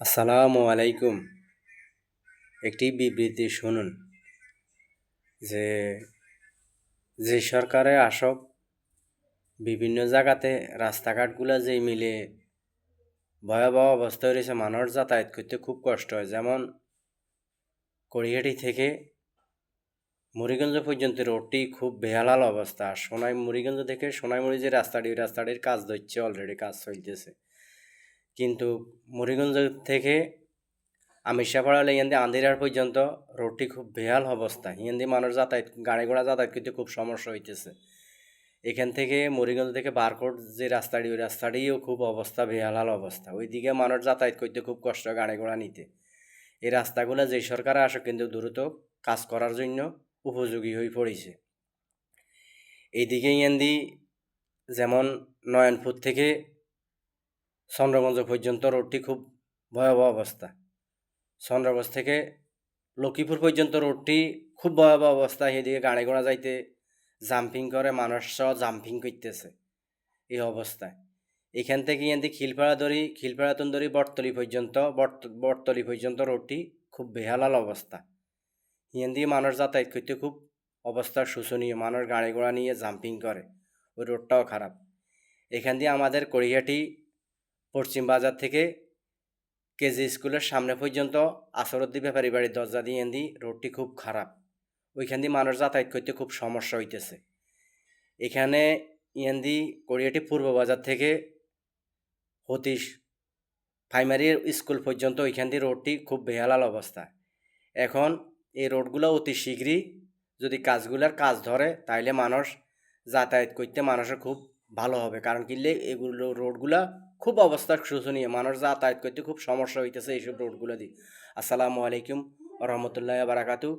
আসসালামু আলাইকুম। একটি বিবৃতি শুনুন যে যে সরকারে আসক বিভিন্ন জায়গাতে রাস্তাঘাটগুলো যেই মিলে ভয়াবহ অবস্থা রয়েছে, মানুষ যাতায়াত করতে খুব কষ্ট হয়। যেমন কড়িহাটি থেকে মুড়িগঞ্জ পর্যন্ত রোডটি খুব বেহালাল অবস্থা। মুড়িগঞ্জ থেকে সোনাইমুড়ি যে রাস্তাটি, ওই রাস্তাটির কাজ ধরছে, অলরেডি কাজ চলতেছে। কিন্তু মুড়িগঞ্জ থেকে আমিষাপাড়া ইয়ান্দি আন্দিরার পর্যন্ত রোডটি খুব বেহাল অবস্থা। ইয়ান্দি মানুষ যাতায়াত, গাড়ি ঘোড়া যাতায়াত করতে খুব সমস্যা হইতেছে। এখান থেকে মুড়িগঞ্জ থেকে বারকোট যে রাস্তাটি, ওই রাস্তাটিও খুব অবস্থা বেহাল অবস্থা। ওইদিকে মানুষ যাতায়াত করতে খুব কষ্ট, গাড়ি ঘোড়া নিতে। এই রাস্তাগুলো যে সরকার আসে কিন্তু দ্রুত কাজ করার জন্য উপযোগী হয়ে পড়েছে। এইদিকে ইয়ান্দি যেমন নয়নপুর থেকে চন্দ্রগঞ্জ পর্যন্ত রোডটি খুব ভয়াবহ অবস্থা। চন্দ্রগঞ্জ থেকে লক্ষ্মীপুর পর্যন্ত রোডটি খুব ভয়াবহ অবস্থা। সেদিকে গাড়ি ঘোড়া যাইতে জাম্পিং করে, মানুষ সহ জাম্পিং করতেছে এই অবস্থায়। এখান থেকে এখান খিলপাড়াতন ধরি বটতলি পর্যন্ত রোডটি খুব বেহালাল অবস্থা। এখান দিয়ে মানুষ যাতায়াত করতে খুব অবস্থা শোচনীয়, মানুষ গাড়ি ঘোড়া নিয়ে জাম্পিং করে, ওই রোডটাও খারাপ। এখান দিয়ে আমাদের কড়িহাটি পশ্চিম বাজার থেকে কেজি স্কুলের সামনে পর্যন্ত আসরদ্দি ব্যাপারী বাড়ির দরজা দিয়ে রোডটি খুব খারাপ। ওইখান দিয়ে মানুষ যাতায়াত করতে খুব সমস্যা হইতেছে। এখানে ইয়ান্দি কড়িয়াটি পূর্ব বাজার থেকে হতিশ প্রাইমারি স্কুল পর্যন্ত ওইখান দিয়ে রোডটি খুব বেহালাল অবস্থা। এখন এই রোডগুলো অতি শীঘ্রই যদি কাজ ধরে, তাইলে মানুষ যাতায়াত করতে মানুষের খুব ভালো হবে। কারণ কিনলে এগুলো রোডগুলা খুব অবস্থা শোচনীয়, মানুষ যাতায়াত করতে খুব সমস্যা হইতেছে এইসব রোডগুলো দিয়ে। আসসালামু আলাইকুম রহমতুল্লাহ বারাকাতু।